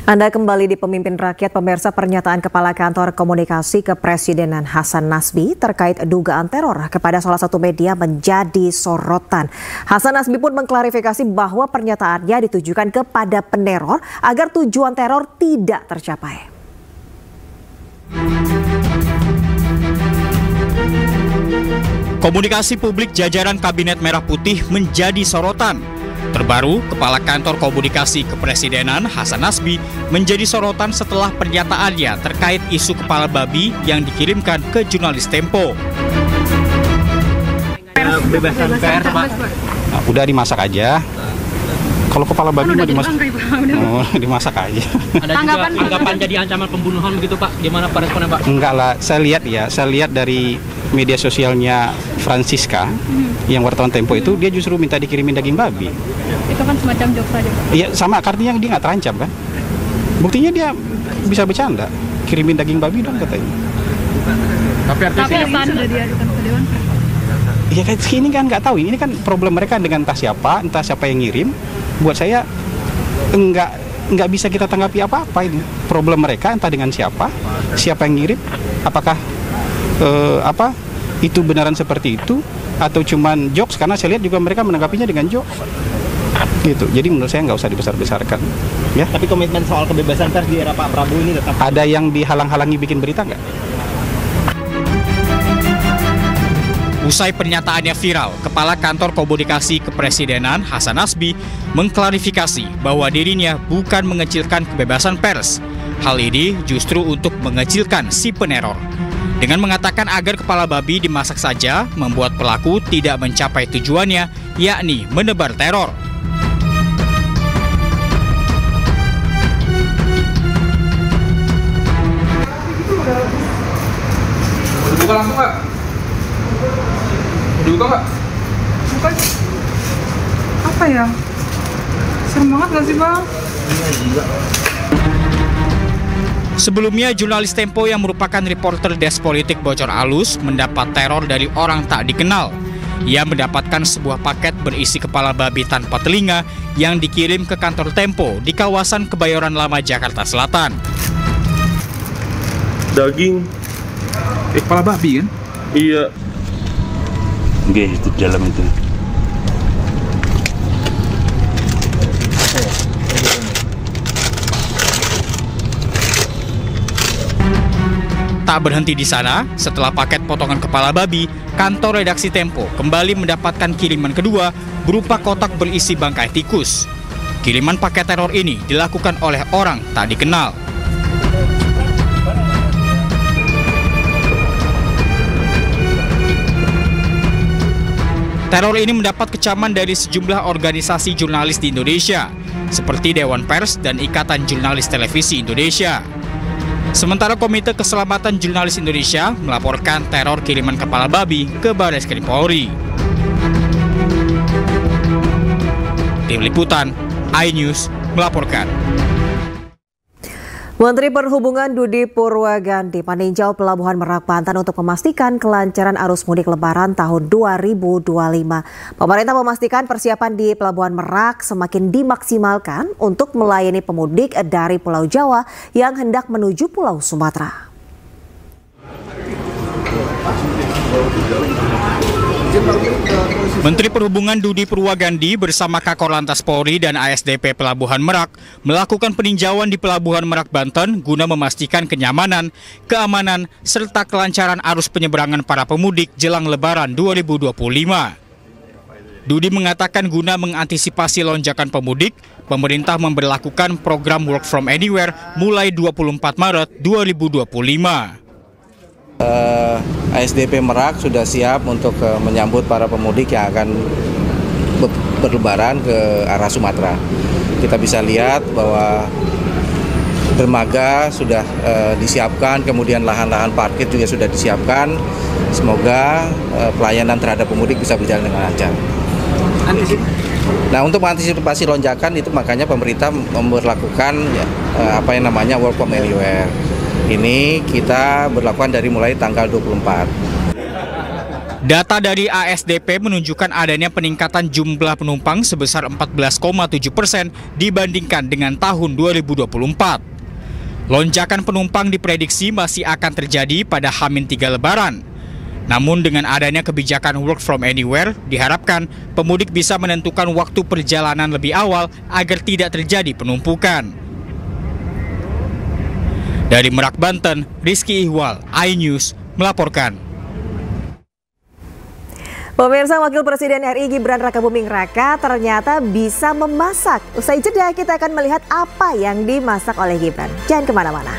Anda kembali di Pemimpin Rakyat. Pemirsa, pernyataan Kepala Kantor Komunikasi Kepresidenan Hasan Nasbi terkait dugaan teror kepada salah satu media menjadi sorotan. Hasan Nasbi pun mengklarifikasi bahwa pernyataannya ditujukan kepada peneror agar tujuan teror tidak tercapai. Komunikasi publik jajaran Kabinet Merah Putih menjadi sorotan. Terbaru, Kepala Kantor Komunikasi Kepresidenan Hasan Nasbi menjadi sorotan setelah pernyataannya terkait isu kepala babi yang dikirimkan ke jurnalis Tempo. Kebebasan pers, Pak. Nah, udah dimasak aja. Kalau kepala babi mah dimasak aja. Ada juga anggapan jadi ancaman pembunuhan begitu, Pak. Gimana Pak responnya, Pak? Enggak lah, saya lihat dari media sosialnya Francisca yang wartawan Tempo itu, dia justru minta dikirimin daging babi. Itu kan semacam jokes saja, Pak. Iya, sama artinya dia nggak terancam kan. Buktinya dia bisa bercanda, kirimin daging babi dong katanya. Tapi artinya sudah diadukan ke Dewan Pers. Iya kan, ini kan nggak tahu, ini kan problem mereka dengan entah siapa yang ngirim. Buat saya nggak bisa kita tanggapi apa-apa ini. Problem mereka entah dengan siapa yang ngirim, apakah itu benaran seperti itu atau cuman jokes, karena saya lihat juga mereka menanggapinya dengan jokes gitu. Jadi menurut saya nggak usah dibesar-besarkan ya. Tapi komitmen soal kebebasan pers di era Pak Prabowo ini tetap ada yang dihalang-halangi bikin berita nggak? Usai pernyataannya viral, Kepala Kantor Komunikasi Kepresidenan Hasan Nasbi mengklarifikasi bahwa dirinya bukan mengecilkan kebebasan pers. Hal ini justru untuk mengecilkan si peneror. Dengan mengatakan agar kepala babi dimasak saja, membuat pelaku tidak mencapai tujuannya, yakni menebar teror. Buka langsung nggak? Dibuka nggak? Bukan. Apa ya? Serem banget nggak sih, Bang? Sebelumnya, jurnalis Tempo yang merupakan reporter desk politik bocor alus mendapat teror dari orang tak dikenal. Ia mendapatkan sebuah paket berisi kepala babi tanpa telinga yang dikirim ke kantor Tempo di kawasan Kebayoran Lama, Jakarta Selatan. Daging. Kepala babi kan? Iya. Oke, itu di dalam itu. Tak berhenti di sana, setelah paket potongan kepala babi, kantor redaksi Tempo kembali mendapatkan kiriman kedua berupa kotak berisi bangkai tikus. Kiriman paket teror ini dilakukan oleh orang tak dikenal. Teror ini mendapat kecaman dari sejumlah organisasi jurnalis di Indonesia, seperti Dewan Pers dan Ikatan Jurnalis Televisi Indonesia. Sementara Komite Keselamatan Jurnalis Indonesia melaporkan teror kiriman kepala babi ke Barreskrim Polri. Tim Liputan, iNews melaporkan. Menteri Perhubungan Budi Purwagandi meninjau Pelabuhan Merak, Banten untuk memastikan kelancaran arus mudik Lebaran tahun 2025. Pemerintah memastikan persiapan di Pelabuhan Merak semakin dimaksimalkan untuk melayani pemudik dari Pulau Jawa yang hendak menuju Pulau Sumatera. Menteri Perhubungan Budi Purwagandi bersama Kakor Lantas Polri dan ASDP Pelabuhan Merak melakukan peninjauan di Pelabuhan Merak, Banten guna memastikan kenyamanan, keamanan, serta kelancaran arus penyeberangan para pemudik jelang Lebaran 2025. Budi mengatakan guna mengantisipasi lonjakan pemudik, pemerintah memberlakukan program Work from Anywhere mulai 24 Maret 2025. ASDP Merak sudah siap untuk menyambut para pemudik yang akan berlebaran ke arah Sumatera. Kita bisa lihat bahwa dermaga sudah disiapkan, kemudian lahan-lahan parkir juga sudah disiapkan. Semoga pelayanan terhadap pemudik bisa berjalan dengan lancar. Nah, untuk mengantisipasi lonjakan itu makanya pemerintah memberlakukan Work from Anywhere. Ini kita berlakukan dari mulai tanggal 24. Data dari ASDP menunjukkan adanya peningkatan jumlah penumpang sebesar 14,7% dibandingkan dengan tahun 2024. Lonjakan penumpang diprediksi masih akan terjadi pada H-3 Lebaran. Namun dengan adanya kebijakan work from anywhere, diharapkan pemudik bisa menentukan waktu perjalanan lebih awal agar tidak terjadi penumpukan. Dari Merak, Banten, Rizky Ihwal, iNews melaporkan. Pemirsa, Wakil Presiden RI Gibran Rakabuming Raka ternyata bisa memasak. Usai jeda kita akan melihat apa yang dimasak oleh Gibran. Jangan kemana-mana.